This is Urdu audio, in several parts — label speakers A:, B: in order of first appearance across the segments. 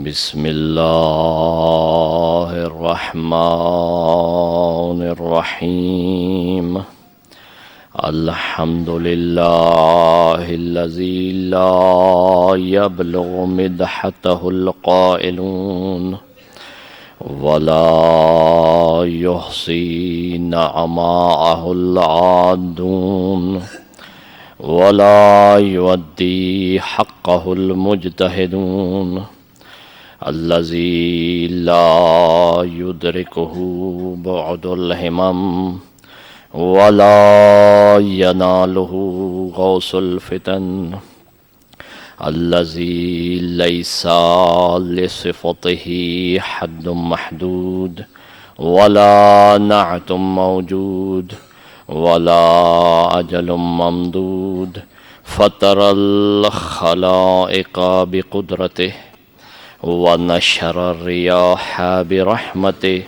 A: بسم الله الرحمن الرحيم. الحمد لله الذي لا يبلغ مدحته القائلون ولا يحصي نعماءه العادون ولا يؤدي حقه المجتهدون الذي لا يدركه بعد الهمم ولا يناله غوث الفتن الذي ليس لصفته حد محدود ولا نعت موجود ولا أجل ممدود فطر الخلائق بقدرته ونشر الرياح برحمته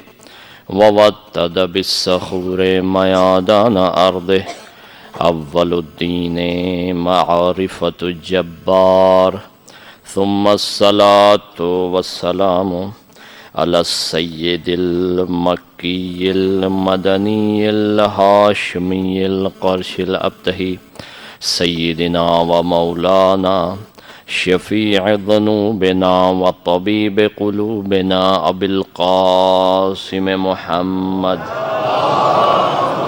A: ووتد بالصخور ميادان أرضه. أول الدين معرفة الجبار، ثم الصلاة والسلام على السيد المكي المدني الهاشمي القرش الأبتهي سيدنا ومولانا شفيع ذنوبنا وطبيب قلوبنا أبي القاسم محمد.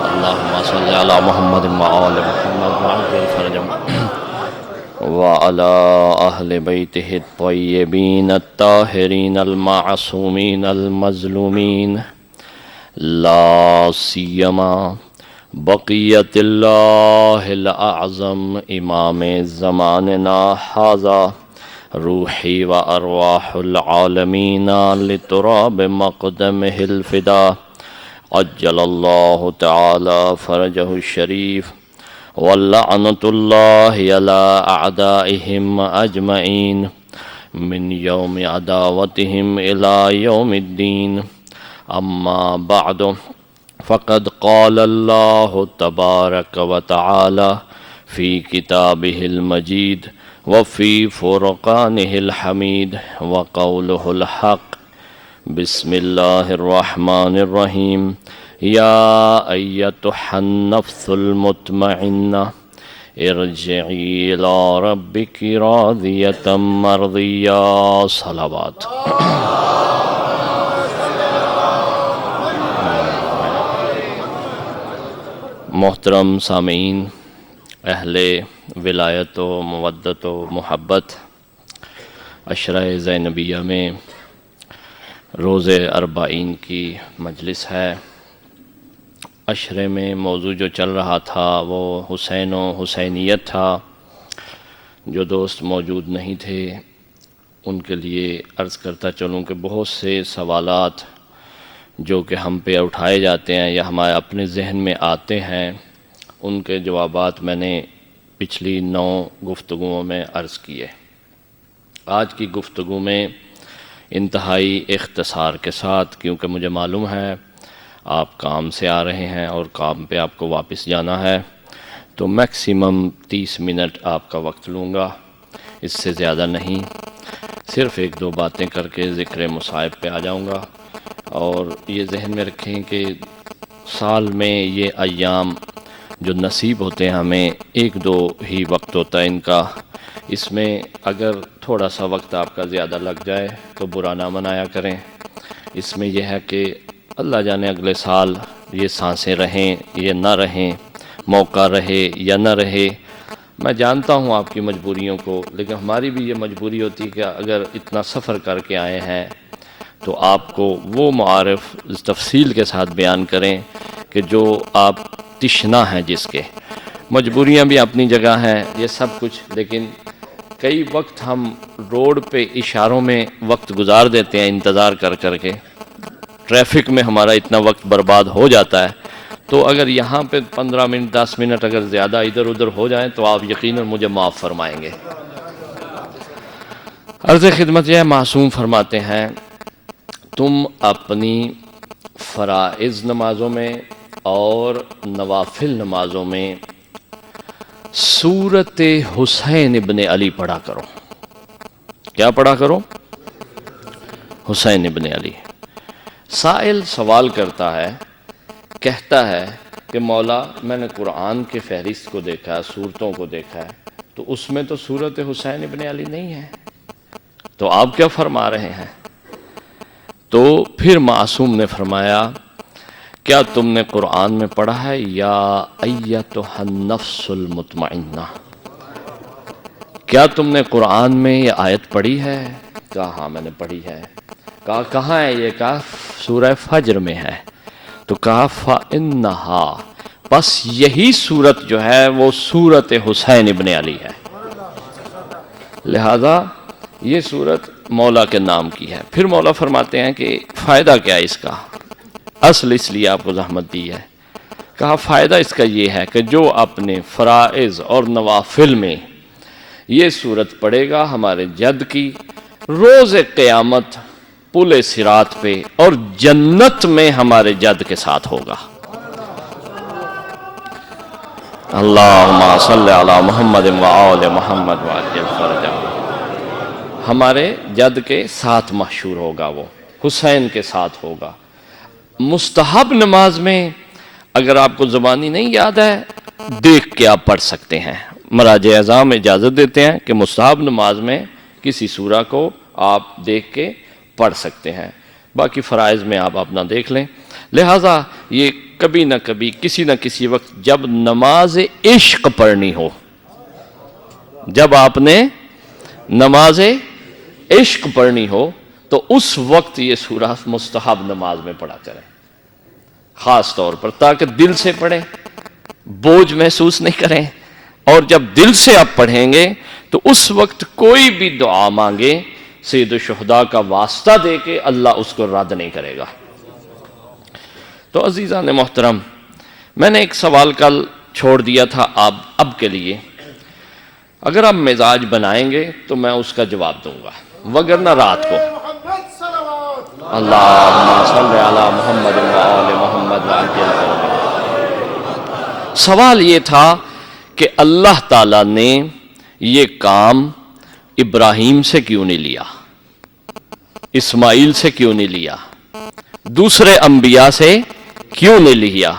A: اللهم صل على محمد وآل محمد وعجل فرجهم وعلى أهل بيته الطيبين الطاهرين المعصومين المظلومين، لا سيما بقية الله الأعظم إمام زماننا هذا، روحي وأرواح العالمين لتراب مقدمه الفداء، عجل الله تعالى فرجه الشريف، ولعنة الله على أعدائهم أجمعين من يوم عداوتهم إلى يوم الدين. أما بعد، فقد قال الله تبارك وتعالى في كتابه المجيد وفي فرقانه الحميد وقوله الحق. بسم الله الرحمن الرحيم. يا أيتها النفس المطمئنة ارجعي إلى ربك راضية مرضية. صلوات. محترم سامعین، اہل ولایت و مودت و محبت، عشرہ زینبیہ میں روز اربعین کی مجلس ہے۔ عشرے میں موضوع جو چل رہا تھا وہ حسین و حسینیت تھا۔ جو دوست موجود نہیں تھے ان کے لیے عرض کرتا چلوں کہ بہت سے سوالات جو کہ ہم پہ اٹھائے جاتے ہیں یا ہمارے اپنے ذہن میں آتے ہیں، ان کے جوابات میں نے پچھلی 9 گفتگوؤں میں عرض کیے۔ آج کی گفتگو میں انتہائی اختصار کے ساتھ، کیونکہ مجھے معلوم ہے آپ کام سے آ رہے ہیں اور کام پہ آپ کو واپس جانا ہے، تو میکسیمم 30 منٹ آپ کا وقت لوں گا، اس سے زیادہ نہیں۔ صرف 1-2 باتیں کر کے ذکر مصائب پہ آ جاؤں گا۔ اور یہ ذہن میں رکھیں کہ سال میں یہ ایام جو نصیب ہوتے ہیں ہمیں 1-2 ہی وقت ہوتا ہے ان کا، اس میں اگر تھوڑا سا وقت آپ کا زیادہ لگ جائے تو برا نہ منایا کریں۔ اس میں یہ ہے کہ اللہ جانے اگلے سال یہ سانسیں رہیں یہ نہ رہیں، موقع رہے یا نہ رہے۔ میں جانتا ہوں آپ کی مجبوریوں کو، لیکن ہماری بھی یہ مجبوری ہوتی ہے کہ اگر اتنا سفر کر کے آئے ہیں تو آپ کو وہ معارف تفصیل کے ساتھ بیان کریں کہ جو آپ تشنا ہیں جس کے۔ مجبوریاں بھی اپنی جگہ ہیں یہ سب کچھ، لیکن کئی وقت ہم روڈ پہ اشاروں میں وقت گزار دیتے ہیں انتظار کر کر کے، ٹریفک میں ہمارا اتنا وقت برباد ہو جاتا ہے۔ تو اگر یہاں پہ 15 منٹ 10 منٹ اگر زیادہ ادھر ادھر ہو جائیں تو آپ یقیناً مجھے معاف فرمائیں گے۔ عرض خدمت یہ معصوم فرماتے ہیں، تم اپنی فرائض نمازوں میں اور نوافل نمازوں میں سورت حسین ابن علی پڑھا کرو۔ کیا پڑھا کرو؟ حسین ابن علی۔ سائل سوال کرتا ہے، کہتا ہے کہ مولا میں نے قرآن کے فہرست کو دیکھا ہے، سورتوں کو دیکھا ہے، تو اس میں تو سورت حسین ابن علی نہیں ہے، تو آپ کیا فرما رہے ہیں؟ تو پھر معصوم نے فرمایا، کیا تم نے قرآن میں پڑھا ہے یا ایتھا النفس المطمئنہ؟ کیا تم نے قرآن میں یہ آیت پڑھی ہے؟ کہا ہاں میں نے پڑھی ہے۔ کہا کہاں ہے یہ؟ کہا سورہ فجر میں ہے۔ تو کہا فَإِنَّهَا، بس یہی صورت جو ہے وہ صورت حسین ابن علی ہے، لہذا یہ صورت مولا کے نام کی ہے۔ پھر مولا فرماتے ہیں کہ فائدہ کیا ہے اس کا؟ اصل اس لیے آپ کو زحمت دی ہے۔ کہا فائدہ اس کا یہ ہے کہ جو اپنے فرائض اور نوافل میں یہ صورت پڑھے گا ہمارے جد کی، روز قیامت پل صراط پہ اور جنت میں ہمارے جد کے ساتھ ہوگا۔ اللہم صلی علی محمد وآل محمد وعجل فرجہ، ہمارے جد کے ساتھ محشور ہوگا، وہ حسین کے ساتھ ہوگا۔ مستحب نماز میں اگر آپ کو زبانی نہیں یاد ہے، دیکھ کے آپ پڑھ سکتے ہیں۔ مراجع اعظام اجازت دیتے ہیں کہ مستحب نماز میں کسی سورہ کو آپ دیکھ کے پڑھ سکتے ہیں، باقی فرائض میں آپ اپنا دیکھ لیں۔ لہٰذا یہ کبھی نہ کبھی کسی نہ کسی وقت جب نماز عشق پڑھنی ہو، جب آپ نے نماز عشق پڑھنی ہو تو اس وقت یہ سورہ مستحب نماز میں پڑھا کریں، خاص طور پر، تاکہ دل سے پڑھیں، بوجھ محسوس نہیں کریں، اور جب دل سے آپ پڑھیں گے تو اس وقت کوئی بھی دعا مانگے سید الشہداء کا واسطہ دے کے اللہ اس کو رد نہیں کرے گا۔ تو عزیزان محترم، میں نے ایک سوال کل چھوڑ دیا تھا اب کے لیے، اگر آپ مزاج بنائیں گے تو میں اس کا جواب دوں گا، وگرنہ رات کو۔ اللہم صلی علی محمد وآل محمد وعجل فرجہ۔ سوال یہ تھا کہ اللہ تعالیٰ نے یہ کام ابراہیم سے کیوں نہیں لیا، اسماعیل سے کیوں نہیں لیا، دوسرے انبیاء سے کیوں نہیں لیا؟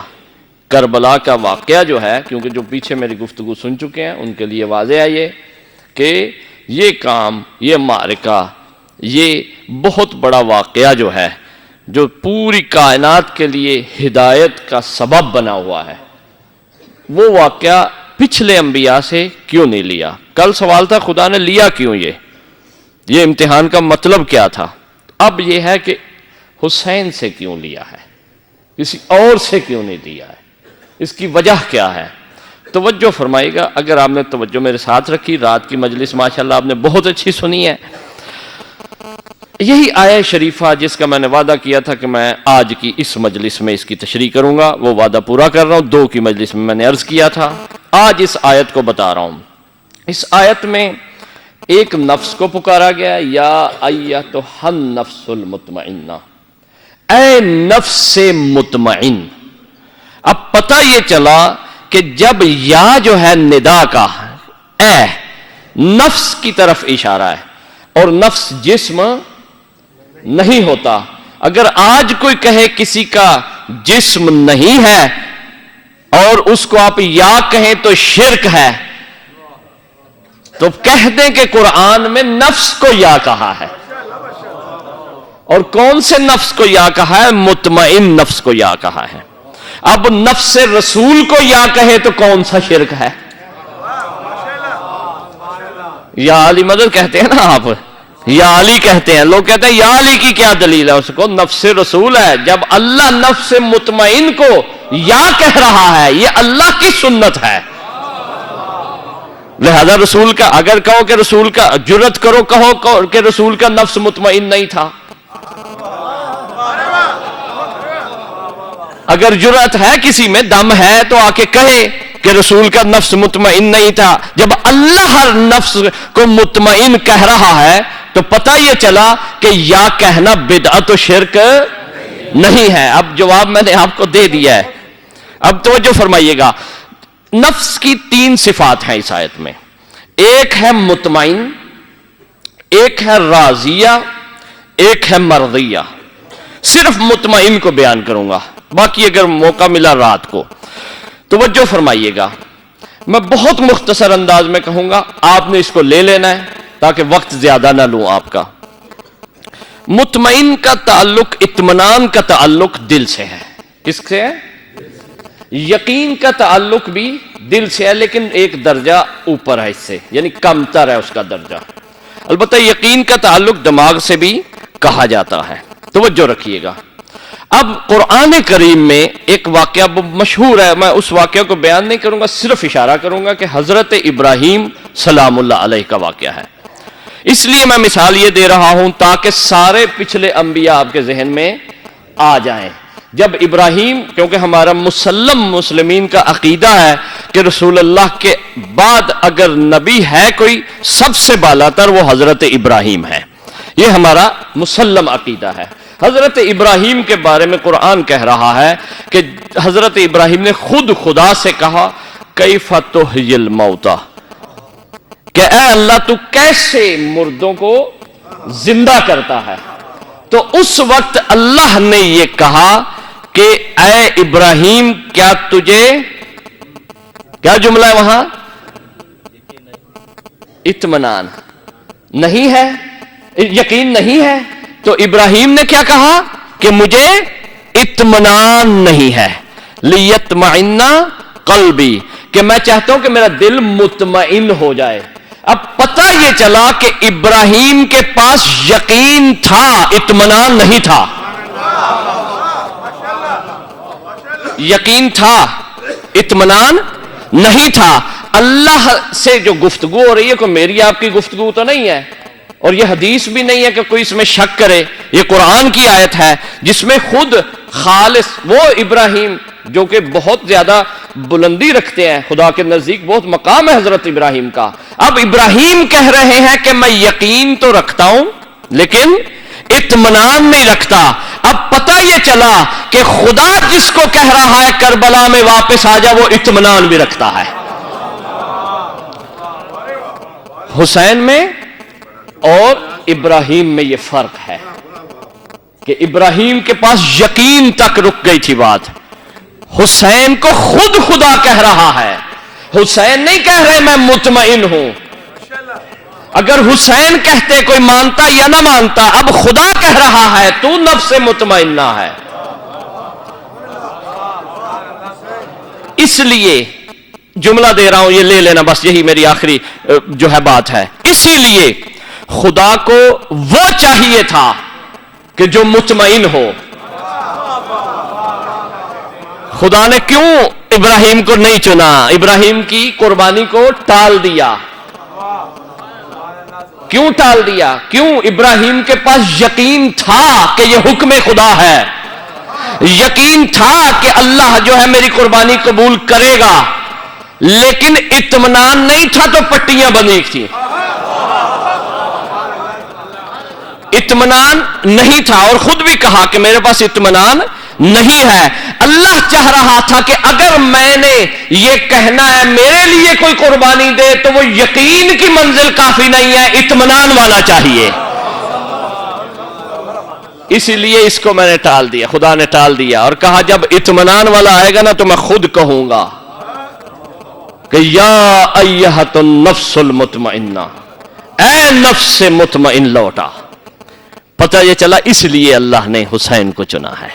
A: کربلا کا واقعہ جو ہے، کیونکہ جو پیچھے میری گفتگو سن چکے ہیں ان کے لیے واضح ہے یہ کہ یہ کام، یہ معرکہ، یہ بہت بڑا واقعہ جو ہے، جو پوری کائنات کے لیے ہدایت کا سبب بنا ہوا ہے، وہ واقعہ پچھلے انبیاء سے کیوں نہیں لیا؟ کل سوال تھا خدا نے لیا کیوں یہ امتحان کا مطلب کیا تھا؟ اب یہ ہے کہ حسین سے کیوں لیا ہے، کسی اور سے کیوں نہیں لیا ہے، اس کی وجہ کیا ہے؟ توجہ فرمائیے گا، اگر آپ نے توجہ میرے ساتھ رکھی، رات کی مجلس ماشاءاللہ آپ نے بہت اچھی سنی ہے۔ یہی آیہ شریفہ جس کا میں نے وعدہ کیا تھا کہ میں آج کی اس مجلس میں اس کی تشریح کروں گا، وہ وعدہ پورا کر رہا ہوں۔ 2 کی مجلس میں نے عرض کیا تھا، آج اس آیت کو بتا رہا ہوں۔ اس آیت میں ایک نفس کو پکارا گیا، یا ایتھا النفس المطمئنہ، اے نفس مطمئن۔ اب پتہ یہ چلا کہ جب یا جو ہے ندا کا، اے نفس کی طرف اشارہ ہے، اور نفس جسم نہیں ہوتا۔ اگر آج کوئی کہے کسی کا جسم نہیں ہے اور اس کو آپ یا کہیں تو شرک ہے، تو کہہ دیں کہ قرآن میں نفس کو یا کہا ہے، اور کون سے نفس کو یا کہا ہے؟ مطمئن نفس کو یا کہا ہے۔ اب نفس رسول کو یا کہے تو کون سا شرک ہے؟ یا علی مدد کہتے ہیں نا آپ، یا علی کہتے ہیں، لوگ کہتے ہیں یا علی کی کیا دلیل ہے؟ اس کو نفس رسول ہے۔ جب اللہ نفس مطمئن کو یا کہہ رہا ہے، یہ اللہ کی سنت ہے، لہذا رسول کا، اگر کہو کہ رسول کا، جرت کرو کہو کہ رسول کا نفس مطمئن نہیں تھا، اگر جرت ہے کسی میں، دم ہے، تو آ کے کہے کہ رسول کا نفس مطمئن نہیں تھا۔ جب اللہ ہر نفس کو مطمئن کہہ رہا ہے تو پتہ یہ چلا کہ یا کہنا بدعت و شرک نہیں ہے۔ اب جواب میں نے آپ کو دے دیا ہے۔ اب توجہ فرمائیے گا، نفس کی 3 صفات ہیں اس آیت میں، ایک ہے مطمئن، ایک ہے راضیہ، ایک ہے مرضیہ، صرف مطمئن کو بیان کروں گا، باقی اگر موقع ملا رات کو توجہ فرمائیے گا، میں بہت مختصر انداز میں کہوں گا، آپ نے اس کو لے لینا ہے تاکہ وقت زیادہ نہ لوں آپ کا۔ مطمئن کا تعلق، اطمینان کا تعلق دل سے ہے۔ کس سے ہے؟ یقین کا تعلق بھی دل سے ہے، لیکن ایک درجہ اوپر ہے اس سے، یعنی کم تر ہے اس کا درجہ۔ البتہ یقین کا تعلق دماغ سے بھی کہا جاتا ہے۔ توجہ رکھیے گا۔ اب قرآن کریم میں ایک واقعہ مشہور ہے، میں اس واقعہ کو بیان نہیں کروں گا، صرف اشارہ کروں گا کہ حضرت ابراہیم سلام اللہ علیہ کا واقعہ ہے۔ اس لیے میں مثال یہ دے رہا ہوں تاکہ سارے پچھلے انبیاء آپ کے ذہن میں آ جائیں۔ جب ابراہیم، کیونکہ ہمارا مسلم مسلمین کا عقیدہ ہے کہ رسول اللہ کے بعد اگر نبی ہے کوئی، سب سے بالا تر وہ حضرت ابراہیم ہے، یہ ہمارا مسلم عقیدہ ہے۔ حضرت ابراہیم کے بارے میں قرآن کہہ رہا ہے کہ حضرت ابراہیم نے خود خدا سے کہا کیف تحیی الموتى، کہ اے اللہ تو کیسے مردوں کو زندہ کرتا ہے؟ تو اس وقت اللہ نے یہ کہا کہ اے ابراہیم، کیا تجھے، کیا جملہ ہے وہاں، اطمینان نہیں ہے، یقین نہیں ہے؟ تو ابراہیم نے کیا کہا کہ مجھے اطمینان نہیں ہے، لیطمئن قلبی، کہ میں چاہتا ہوں کہ میرا دل مطمئن ہو جائے۔ اب پتہ یہ چلا کہ ابراہیم کے پاس یقین تھا، اطمینان نہیں تھا۔ یقین تھا، اطمینان نہیں تھا۔ اللہ سے جو گفتگو ہو رہی ہے، کوئی میری آپ کی گفتگو تو نہیں ہے، اور یہ حدیث بھی نہیں ہے کہ کوئی اس میں شک کرے، یہ قرآن کی آیت ہے جس میں خود خالص وہ ابراہیم جو کہ بہت زیادہ بلندی رکھتے ہیں، خدا کے نزدیک بہت مقام ہے حضرت ابراہیم کا۔ اب ابراہیم کہہ رہے ہیں کہ میں یقین تو رکھتا ہوں لیکن اطمینان نہیں رکھتا۔ اب پتہ یہ چلا کہ خدا جس کو کہہ رہا ہے کربلا میں واپس آ جا، وہ اطمینان بھی رکھتا ہے۔ حسین میں اور ابراہیم میں یہ فرق ہے کہ ابراہیم کے پاس یقین تک رک گئی تھی بات، حسین کو خود خدا کہہ رہا ہے۔ حسین نہیں کہہ رہے میں مطمئن ہوں، اگر حسین کہتے کوئی مانتا یا نہ مانتا، اب خدا کہہ رہا ہے تو نفس مطمئنہ ہے۔ اس لیے جملہ دے رہا ہوں، یہ لے لینا بس، یہی میری آخری جو ہے بات ہے۔ اسی لیے خدا کو وہ چاہیے تھا کہ جو مطمئن ہو۔ خدا نے کیوں ابراہیم کو نہیں چنا، ابراہیم کی قربانی کو ٹال دیا؟ کیوں ٹال دیا؟ کیوں؟ ابراہیم کے پاس یقین تھا کہ یہ حکم خدا ہے، یقین تھا کہ اللہ جو ہے میری قربانی قبول کرے گا، لیکن اطمینان نہیں تھا تو پٹیاں بندھی تھیں۔ اطمینان نہیں تھا، اور خود بھی کہا کہ میرے پاس اطمینان نہیں ہے۔ اللہ چاہ رہا تھا کہ اگر میں نے یہ کہنا ہے میرے لیے کوئی قربانی دے تو وہ یقین کی منزل کافی نہیں ہے، اطمینان والا چاہیے۔ اسی لیے اس کو میں نے ٹال دیا، خدا نے ٹال دیا، اور کہا جب اطمینان والا آئے گا نا تو میں خود کہوں گا کہ یا ایھۃ النفس المطمئنہ، اے نفس مطمئن لوٹا۔ پتہ یہ چلا اس لیے اللہ نے حسین کو چنا ہے،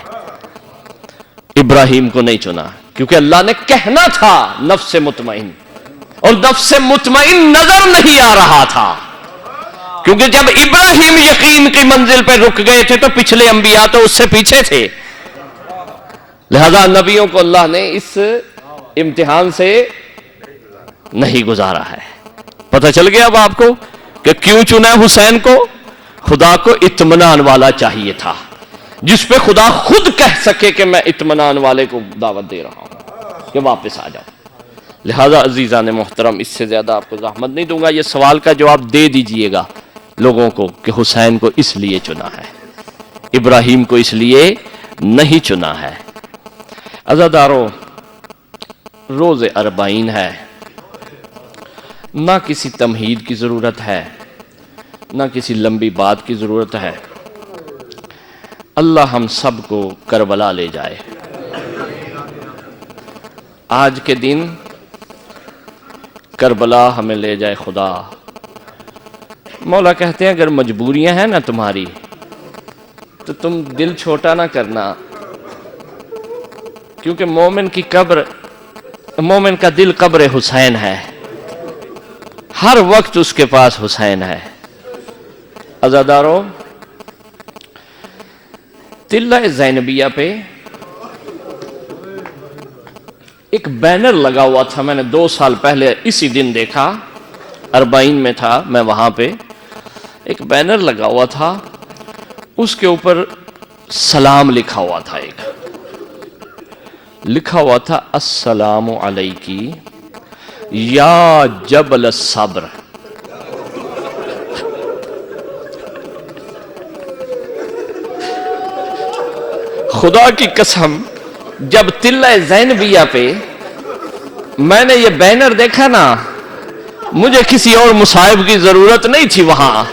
A: ابراہیم کو نہیں چنا، کیونکہ اللہ نے کہنا تھا نفس مطمئن، اور نفس مطمئن نظر نہیں آ رہا تھا، کیونکہ جب ابراہیم یقین کی منزل پہ رک گئے تھے تو پچھلے انبیاء تو اس سے پیچھے تھے۔ لہذا نبیوں کو اللہ نے اس امتحان سے نہیں گزارا ہے۔ پتہ چل گیا اب آپ کو کہ کیوں چنا حسین کو؟ خدا کو اطمینان والا چاہیے تھا، جس پہ خدا خود کہہ سکے کہ میں اطمینان والے کو دعوت دے رہا ہوں کہ واپس آ جاؤ۔ لہذا عزیزان محترم، اس سے زیادہ آپ کو زحمت نہیں دوں گا، یہ سوال کا جواب دے دیجئے گا لوگوں کو کہ حسین کو اس لیے چنا ہے، ابراہیم کو اس لیے نہیں چنا ہے۔ عزادارو، روز اربعین ہے، نہ کسی تمہید کی ضرورت ہے، نہ کسی لمبی بات کی ضرورت ہے، اللہ ہم سب کو کربلا لے جائے۔ آج کے دن کربلا ہمیں لے جائے خدا۔ مولا کہتے ہیں اگر مجبوریاں ہیں نا تمہاری تو تم دل چھوٹا نہ کرنا، کیونکہ مومن کا دل قبر حسین ہے، ہر وقت اس کے پاس حسین ہے۔ عزادارو، تلہ زینبیہ پہ ایک بینر لگا ہوا تھا، میں نے 2 سال پہلے اسی دن دیکھا، 40 میں تھا میں وہاں پہ، ایک بینر لگا ہوا تھا، اس کے اوپر سلام لکھا ہوا تھا، لکھا ہوا تھا السلام علیکی یا جبل الصبر۔ خدا کی قسم، جب تلہ زینبیہ پہ میں نے یہ بینر دیکھا نا، مجھے کسی اور مصائب کی ضرورت نہیں تھی۔ وہاں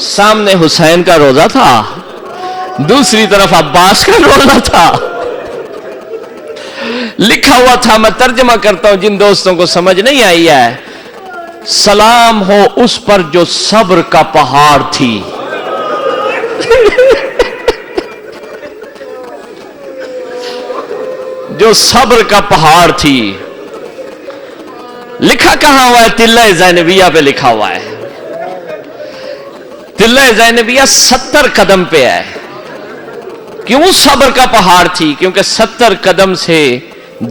A: سامنے حسین کا روضہ تھا، دوسری طرف عباس کا روضہ تھا، لکھا ہوا تھا، میں ترجمہ کرتا ہوں جن دوستوں کو سمجھ نہیں آئی ہے، سلام ہو اس پر جو صبر کا پہاڑ تھی۔ جو صبر کا پہاڑ تھی۔ لکھا کہاں ہوا ہے؟ تلہ زینبیہ پہ لکھا ہوا ہے۔ تلہ زینبیہ 70 قدم پہ ہے۔ کیوں صبر کا پہاڑ تھی؟ کیونکہ 70 قدم سے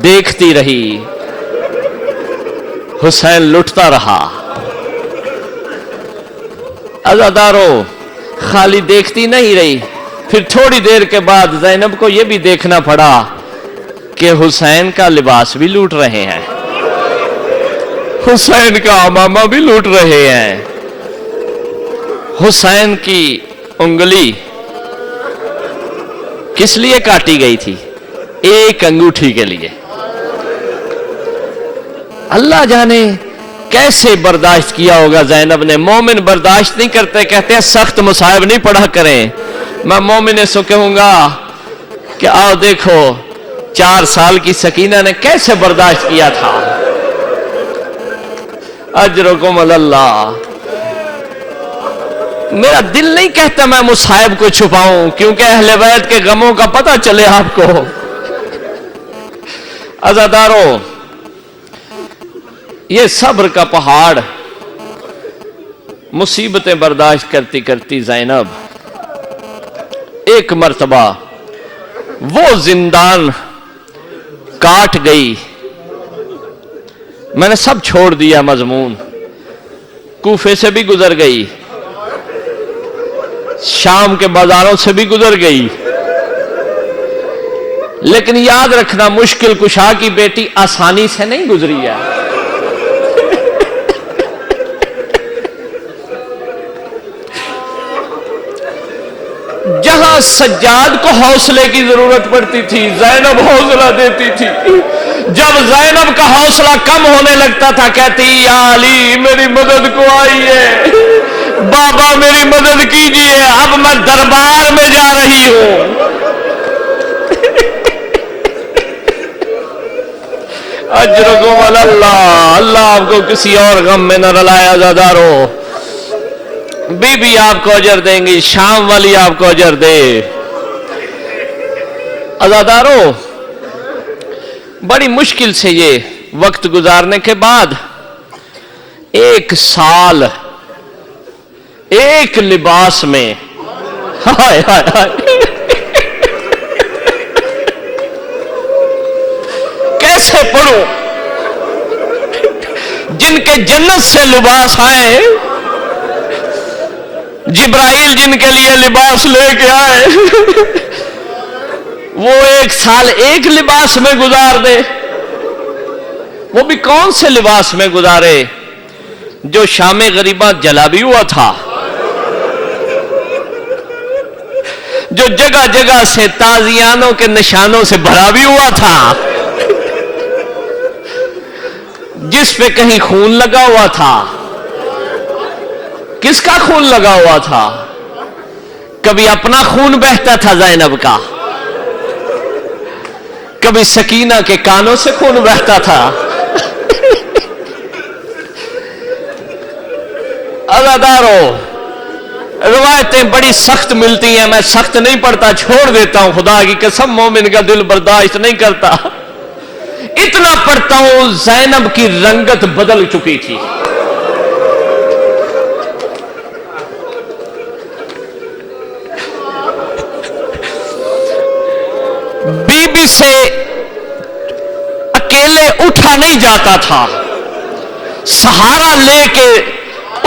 A: دیکھتی رہی، حسین لٹتا رہا۔ عزادارو، خالی دیکھتی نہیں رہی، پھر تھوڑی دیر کے بعد زینب کو یہ بھی دیکھنا پڑا کہ حسین کا لباس بھی لوٹ رہے ہیں، حسین کا عمامہ بھی لوٹ رہے ہیں، حسین کی انگلی کس لیے کاٹی گئی تھی؟ ایک انگوٹھی کے لیے۔ اللہ جانے کیسے برداشت کیا ہوگا زینب نے۔ مومن برداشت نہیں کرتے، کہتے ہیں سخت مصائب نہیں پڑھا کریں۔ میں مومن سے کہوں گا کہ آؤ دیکھو 4 سال کی سکینہ نے کیسے برداشت کیا تھا۔ اجرکم اللہ۔ میرا دل نہیں کہتا میں مصائب کو چھپاؤں، کیونکہ اہل بیت کے غموں کا پتہ چلے آپ کو۔ عزادارو، یہ صبر کا پہاڑ، مصیبتیں برداشت کرتی کرتی زینب ایک مرتبہ وہ زندان کاٹ گئی۔ میں نے سب چھوڑ دیا مضمون، کوفے سے بھی گزر گئی، شام کے بازاروں سے بھی گزر گئی، لیکن یاد رکھنا مشکل کشا کی بیٹی آسانی سے نہیں گزری ہے۔ جہاں سجاد کو حوصلے کی ضرورت پڑتی تھی زینب حوصلہ دیتی تھی۔ جب زینب کا حوصلہ کم ہونے لگتا تھا کہتی یا علی میری مدد کو آئیے، بابا میری مدد کیجئے، اب میں دربار میں جا رہی ہوں۔ اجرکم اللہ۔ اللہ آپ کو کسی اور غم میں نہ رلائے عزادارو۔ بی بی آپ کو اجر دیں گی، شام والی آپ کو اجر دے۔ عزادارو، بڑی مشکل سے یہ وقت گزارنے کے بعد 1 سال ایک لباس میں، ہائے ہائے ہائے، کیسے پڑھوں؟ جن کے جنت سے لباس آئے، جبرائیل جن کے لیے لباس لے کے آئے، وہ 1 سال ایک لباس میں گزار دے۔ وہ بھی کون سے لباس میں گزارے؟ جو شام غریبہ جلا بھی ہوا تھا، جو جگہ جگہ سے تازیانوں کے نشانوں سے بھرا بھی ہوا تھا، جس پہ کہیں خون لگا ہوا تھا۔ کس کا خون لگا ہوا تھا؟ کبھی اپنا خون بہتا تھا زینب کا، کبھی سکینہ کے کانوں سے خون بہتا تھا۔ عزادارو، روایتیں بڑی سخت ملتی ہیں، میں سخت نہیں پڑھتا، چھوڑ دیتا ہوں، خدا کی قسم مومن کا دل برداشت نہیں کرتا۔ اتنا پڑھتا ہوں زینب کی رنگت بدل چکی تھی۔ بی بی سے اکیلے اٹھا نہیں جاتا تھا، سہارا لے کے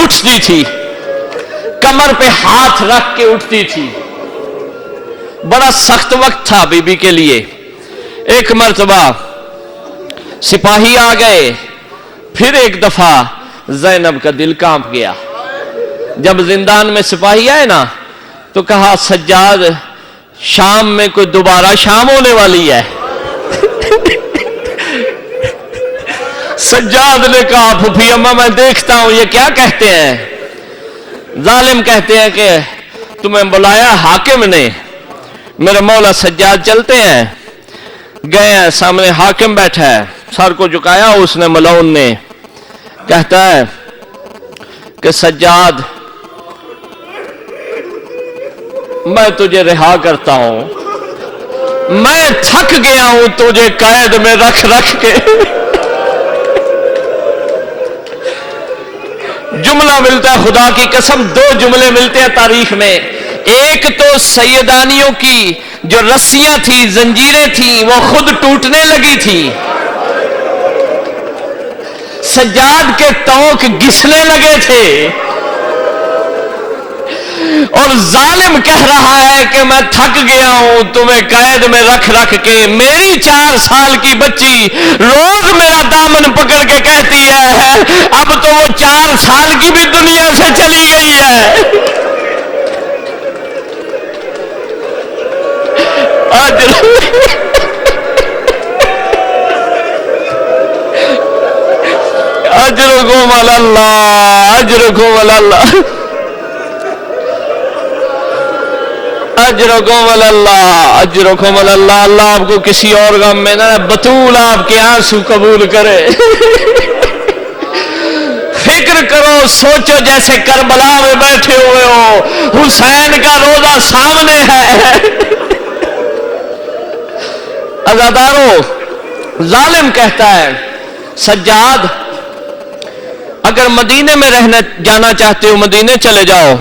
A: اٹھتی تھی، کمر پہ ہاتھ رکھ کے اٹھتی تھی۔ بڑا سخت وقت تھا بی بی کے لیے۔ ایک مرتبہ سپاہی آ گئے، پھر ایک دفعہ زینب کا دل کانپ گیا۔ جب زندان میں سپاہی آئے نا تو کہا سجاد شام میں کوئی دوبارہ شام ہونے والی ہے۔ سجاد نے کہا پھوپھی اماں میں دیکھتا ہوں یہ کیا کہتے ہیں۔ ظالم کہتے ہیں کہ تمہیں بلایا حاکم نے۔ میرے مولا سجاد چلتے ہیں، گئے ہیں، سامنے حاکم بیٹھا ہے، سر کو جھکایا اس نے، ملعون نے، کہتا ہے کہ سجاد میں تجھے رہا کرتا ہوں، میں تھک گیا ہوں تجھے قید میں رکھ رکھ کے۔ جملہ ملتا ہے خدا کی قسم، دو جملے ملتے ہیں تاریخ میں۔ ایک تو سیدانیوں کی جو رسیاں تھی، زنجیریں تھیں، وہ خود ٹوٹنے لگی تھی، سجاد کے ٹونک گھسنے لگے تھے، اور ظالم کہہ رہا ہے کہ میں تھک گیا ہوں تمہیں قید میں رکھ رکھ کے۔ میری 4 سال کی بچی روز میرا دامن پکڑ کے کہتی ہے اب تو وہ 4 سال کی بھی دنیا سے چلی گئی ہے۔ اجرکم علی اللہ، اجرکم علی اللہ، اجرکم علی اللہ، اجرکم علی اللہ۔ اللہ آپ کو کسی اور غم میں نہ، بطول آپ کے آنسو قبول کرے۔ فکر کرو، سوچو جیسے کربلا میں بیٹھے ہوئے ہو، حسین کا روضہ سامنے ہے۔ عزادارو، ظالم کہتا ہے سجاد اگر مدینے میں جانا چاہتے ہو مدینے چلے جاؤ،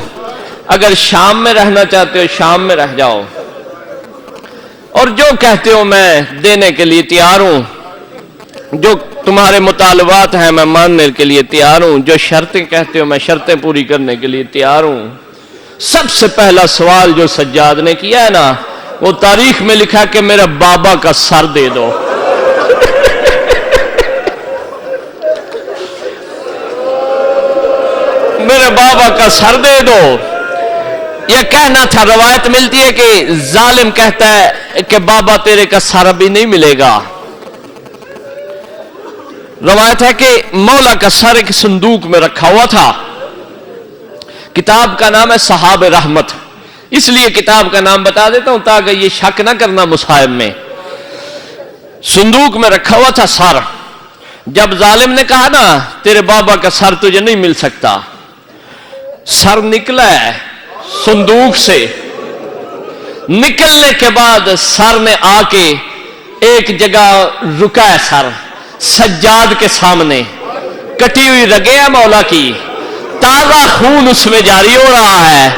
A: اگر شام میں رہنا چاہتے ہو شام میں رہ جاؤ، اور جو کہتے ہو میں دینے کے لیے تیار ہوں، جو تمہارے مطالبات ہیں میں ماننے کے لیے تیار ہوں، جو شرطیں کہتے ہو میں شرطیں پوری کرنے کے لیے تیار ہوں۔ سب سے پہلا سوال جو سجاد نے کیا ہے نا، وہ تاریخ میں لکھا کہ میرا بابا کا سر دے دو۔ میرے بابا کا سر دے دو، یہ کہنا تھا۔ روایت ملتی ہے کہ ظالم کہتا ہے کہ بابا تیرے کا سر بھی نہیں ملے گا۔ روایت ہے کہ مولا کا سر ایک صندوق میں رکھا ہوا تھا۔ کتاب کا نام ہے صحاب رحمت، اس لیے کتاب کا نام بتا دیتا ہوں تاکہ یہ شک نہ کرنا مصائب میں۔ صندوق میں رکھا ہوا تھا سر۔ جب ظالم نے کہا نا تیرے بابا کا سر تجھے نہیں مل سکتا، سر نکلا ہے صندوق سے، نکلنے کے بعد سر نے آ کے ایک جگہ رکا ہے، سر سجاد کے سامنے، کٹی ہوئی رگیں ہیں مولا کی، تازہ خون اس میں جاری ہو رہا ہے۔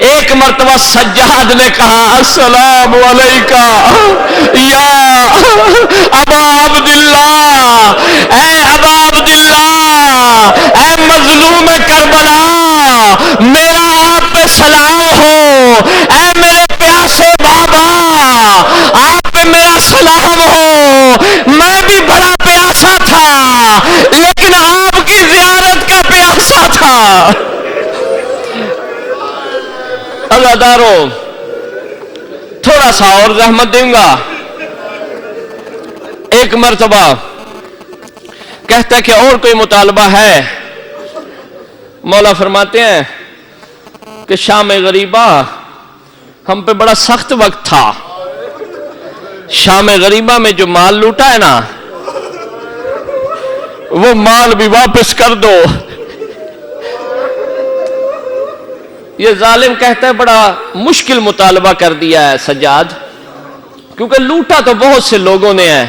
A: ایک مرتبہ سجاد نے کہا السلام علیکہ یا ابا عبداللہ، اے ابا عبداللہ، اے مظلوم کربلا، میرا آپ پہ سلام ہو، اے میرے پیاسے بابا، آپ پہ میرا سلام ہو، میں بھی بڑا پیاسا تھا لیکن آپ کی زیارت کا پیاسا تھا۔ عزادارو، تھوڑا سا اور زحمت دوں گا۔ ایک مرتبہ کہتا ہے کہ اور کوئی مطالبہ ہے؟ مولا فرماتے ہیں کہ شام غریبہ ہم پہ بڑا سخت وقت تھا. شام غریبہ میں جو مال لوٹا ہے نا وہ مال بھی واپس کر دو. یہ ظالم کہتا ہے بڑا مشکل مطالبہ کر دیا ہے سجاد، کیونکہ لوٹا تو بہت سے لوگوں نے ہے،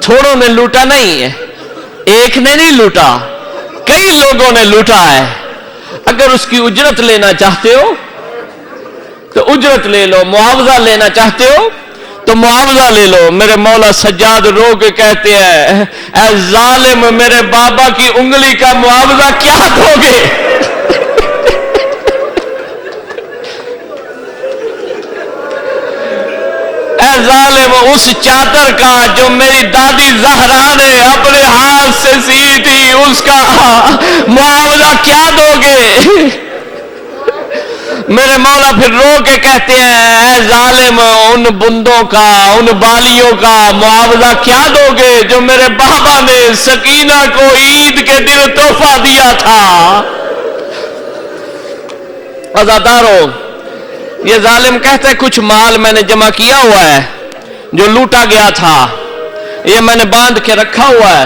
A: تھوڑوں نے لوٹا نہیں ہے، ایک نے نہیں لوٹا، کئی لوگوں نے لوٹا ہے. اگر اس کی اجرت لینا چاہتے ہو تو اجرت لے لو، معاوضہ لینا چاہتے ہو تو معاوضہ لے لو. میرے مولا سجاد رو کے کہتے ہیں اے ظالم، میرے بابا کی انگلی کا معاوضہ کیا دو گے؟ اے ظالم، اس چادر کا جو میری دادی زہرا نے اپنے ہاتھ سے سی تھی اس کا معاوضہ کیا دو گے؟ میرے مولا پھر رو کے کہتے ہیں اے ظالم، ان بندوں کا، ان بالیوں کا معاوضہ کیا دو گے جو میرے بابا نے سکینہ کو عید کے دن تحفہ دیا تھا؟ عزادارو، یہ ظالم کہتا ہے کچھ مال میں نے جمع کیا ہوا ہے جو لوٹا گیا تھا، یہ میں نے باندھ کے رکھا ہوا ہے،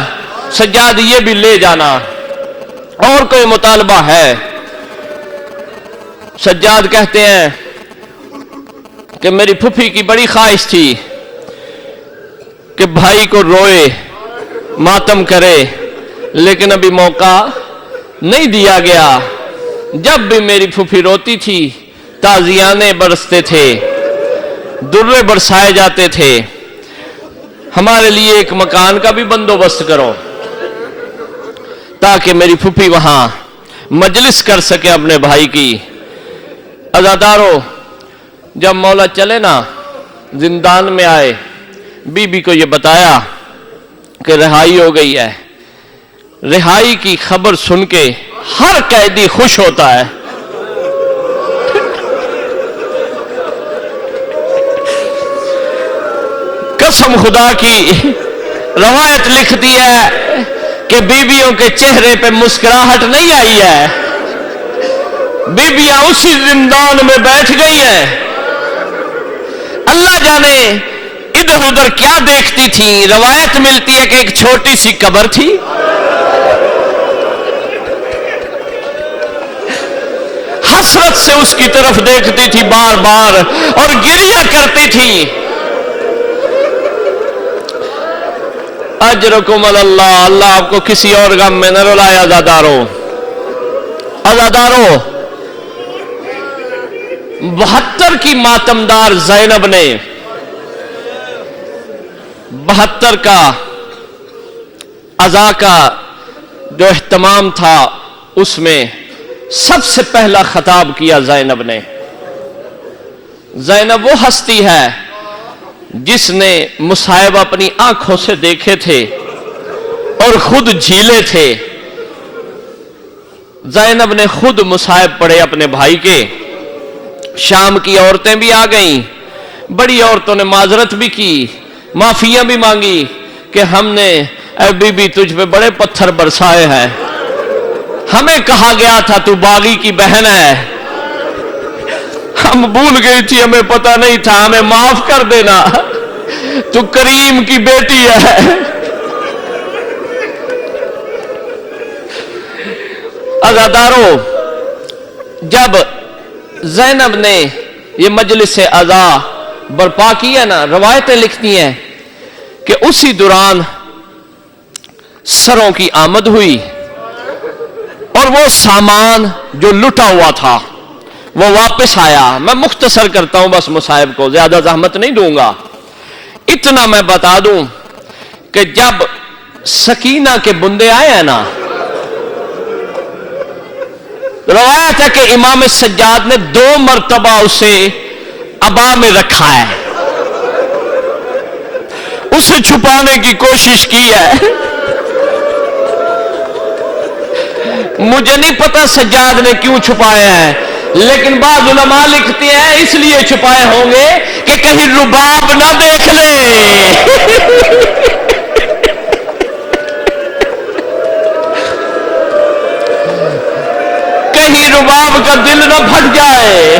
A: سجاد یہ بھی لے جانا. اور کوئی مطالبہ ہے؟ سجاد کہتے ہیں کہ میری پھوپھی کی بڑی خواہش تھی کہ بھائی کو روئے، ماتم کرے، لیکن ابھی موقع نہیں دیا گیا. جب بھی میری پھوپھی روتی تھی تازیانے برستے تھے، درے برسائے جاتے تھے. ہمارے لیے ایک مکان کا بھی بندوبست کرو تاکہ میری پھوپھی وہاں مجلس کر سکے اپنے بھائی کی. عزادارو، جب مولا چلے نا زندان میں آئے، بی بی کو یہ بتایا کہ رہائی ہو گئی ہے. رہائی کی خبر سن کے ہر قیدی خوش ہوتا ہے. قسم خدا کی روایت لکھتی ہے کہ بیویوں کے چہرے پہ مسکراہٹ نہیں آئی ہے، بیویاں اسی زندان میں بیٹھ گئی ہیں. اللہ جانے ادھر ادھر کیا دیکھتی تھی. روایت ملتی ہے کہ ایک چھوٹی سی قبر تھی، حسرت سے اس کی طرف دیکھتی تھی بار بار اور گریہ کرتی تھی. اجرکم اللہ، اللہ آپ کو کسی اور غم میں نہ رلائے. عزادارو، عزادارو، 72 کی ماتمدار زینب نے 72 کا عزا کا جو اہتمام تھا اس میں سب سے پہلا خطاب کیا زینب نے. زینب وہ ہستی ہے جس نے مصائب اپنی آنکھوں سے دیکھے تھے اور خود جھیلے تھے. زینب نے خود مصائب پڑھے اپنے بھائی کے. شام کی عورتیں بھی آ گئیں، بڑی عورتوں نے معذرت بھی کی، معافیاں بھی مانگی کہ ہم نے اے بی بی تجھ پہ بڑے پتھر برسائے ہیں، ہمیں کہا گیا تھا تو باغی کی بہن ہے، ہم بھول گئی تھی، ہمیں پتہ نہیں تھا، ہمیں معاف کر دینا، تو کریم کی بیٹی ہے. عزادارو، جب زینب نے یہ مجلس عزا برپا کیا نا، روایتیں لکھتی ہیں کہ اسی دوران سروں کی آمد ہوئی اور وہ سامان جو لٹا ہوا تھا وہ واپس آیا. میں مختصر کرتا ہوں بس مصائب کو، زیادہ زحمت نہیں دوں گا. اتنا میں بتا دوں کہ جب سکینہ کے بندے آئے ہیں نا، روایت ہے کہ امام سجاد نے 2 مرتبہ اسے عبا میں رکھا ہے، اسے چھپانے کی کوشش کی ہے. مجھے نہیں پتا سجاد نے کیوں چھپایا ہے، لیکن بعض علماء لکھتے ہیں اس لیے چھپائے ہوں گے کہ کہیں رباب نہ دیکھ لے. کہیں رباب کا دل نہ پھٹ جائے.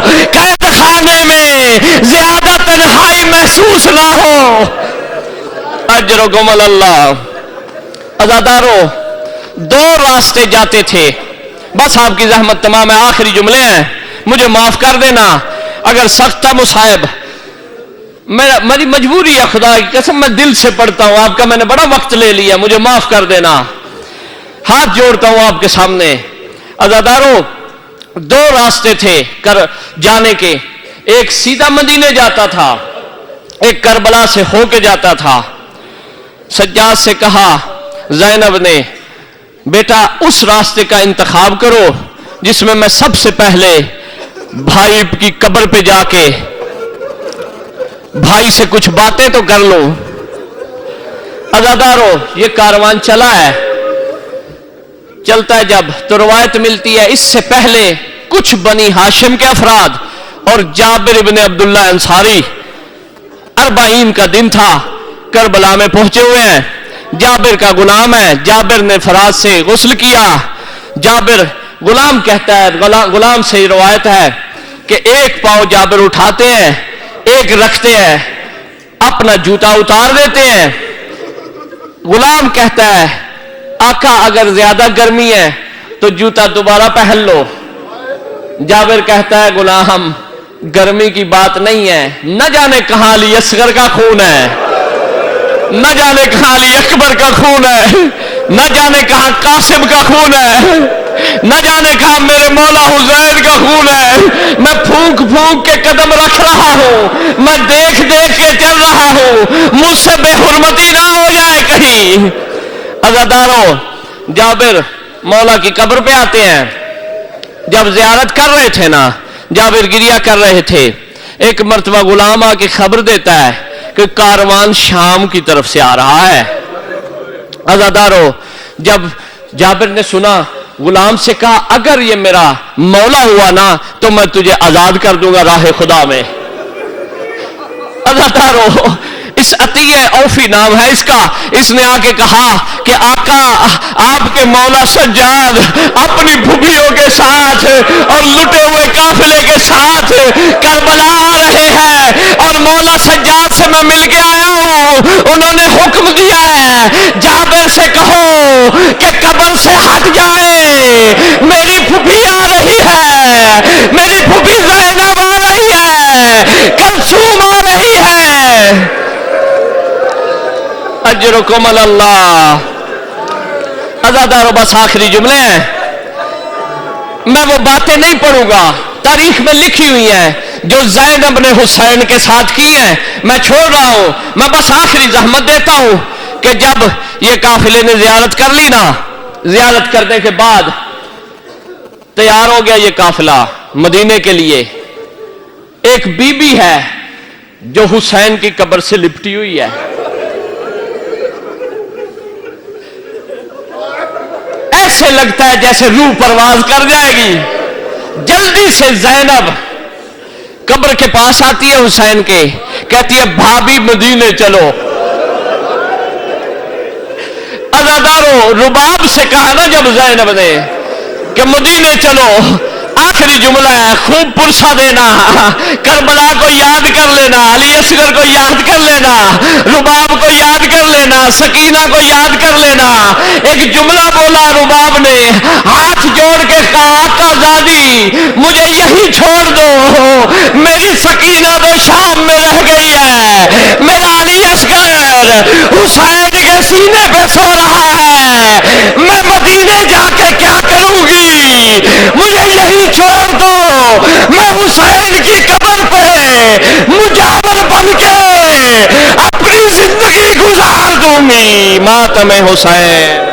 A: قید خانے میں زیادہ تنہائی محسوس نہ ہو. اجرکم اللہ. عزادارو دو راستے جاتے تھے. بس آپ کی زحمت تمام ہے, آخری جملے ہیں, مجھے معاف کر دینا اگر سخت تھا مصائب, میری مجبوری ہے, خدا کی قسم میں دل سے پڑھتا ہوں, آپ کا میں نے بڑا وقت لے لیا, مجھے معاف کر دینا, ہاتھ جوڑتا ہوں آپ کے سامنے. عزادارو دو راستے تھے جانے کے, ایک سیدھا مدینے جاتا تھا, ایک کربلا سے ہو کے جاتا تھا. سجاد سے کہا زینب نے, بیٹا اس راستے کا انتخاب کرو جس میں میں سب سے پہلے بھائی کی قبر پہ جا کے بھائی سے کچھ باتیں تو کر لوں. عزادارو یہ کاروان چلا ہے, چلتا ہے جب تو روایت ملتی ہے اس سے پہلے کچھ بنی ہاشم کے افراد اور جابر ابن عبداللہ انصاری 40 کا دن تھا, کربلا میں پہنچے ہوئے ہیں. جابر کا غلام ہے, جابر نے فرات سے غسل کیا. جابر غلام کہتا ہے, غلام سے روایت ہے کہ ایک پاؤں جابر اٹھاتے ہیں, ایک رکھتے ہیں, اپنا جوتا اتار دیتے ہیں. غلام کہتا ہے آقا اگر زیادہ گرمی ہے تو جوتا دوبارہ پہن لو. جابر کہتا ہے غلام گرمی کی بات نہیں ہے, نہ جانے کہاں علی اصغر کا خون ہے, نہ جانے کہاں علی اکبر کا خون ہے, نہ جانے کہاں قاسم کا خون ہے, نہ جانے کہاں میرے مولا حسین کا خون ہے. میں پھونک پھونک کے قدم رکھ رہا ہوں, میں دیکھ دیکھ کے چل رہا ہوں, مجھ سے بے حرمتی نہ ہو جائے کہیں. عزادارو جابر مولا کی قبر پہ آتے ہیں. جب زیارت کر رہے تھے نا, جابر گریہ کر رہے تھے, ایک مرتبہ غلام آ کے خبر دیتا ہے کہ کاروان شام کی طرف سے آ رہا ہے. عزادارو جب جابر نے سنا, غلام سے کہا اگر یہ میرا مولا ہوا نا تو میں تجھے آزاد کر دوں گا راہ خدا میں. عزادارو اس عطیہ اوفی نام ہے اس کا, اس نے آ کے کہا کہ آقا آپ کے مولا سجاد اپنی پھوپھیوں کے ساتھ اور لٹے ہوئے قافلے کے ساتھ کربلا آ رہے ہیں, اور مولا سجاد سے میں مل کے آیا ہوں, انہوں نے حکم دیا ہے جابر سے کہو کہ قبر سے ہٹ جائے, میری پھوپھی آ رہی ہے, میری پھوپھی زینب آ رہی ہے, کلثوم آ رہی ہے. اجرکم اللہ. عزادارو بس آخری جملے ہیں, میں وہ باتیں نہیں پڑھوں گا, تاریخ میں لکھی ہوئی ہیں جو زینب نے حسین کے ساتھ کی ہیں, میں چھوڑ رہا ہوں. میں بس آخری زحمت دیتا ہوں کہ جب یہ قافلے نے زیارت کر لی نا, زیارت کرنے کے بعد تیار ہو گیا یہ قافلہ مدینے کے لیے. ایک بی بی ہے جو حسین کی قبر سے لپٹی ہوئی ہے, ایسے لگتا ہے جیسے روح پرواز کر جائے گی. جلدی سے زینب قبر کے پاس آتی ہے حسین کے, کہتی ہے بھابھی مدینے چلو. عزادارو رباب سے کہا نا جب زینب نے کہ مدینے چلو, آخری جملہ ہے خوب پرسا دینا, کربلا کو یاد کر لینا, علی اصغر کو یاد کر لینا, رباب کو یاد کر لینا, سکینہ کو یاد کر لینا. ایک جملہ بولا رباب نے, ہاتھ جوڑ کے کہا آقا زادی مجھے یہی چھوڑ دو, میری سکینہ تو شام میں رہ گئی ہے, میرا علی اصغر حسین کے سینے پہ سو رہا ہے, میں مدینے جا کے کیا کروں گی, مجھے یہی چھوڑ دو, میں حسین کی قبر پہ مجاور بن کے اپنی زندگی گزار دوں گی. ماتم حسین.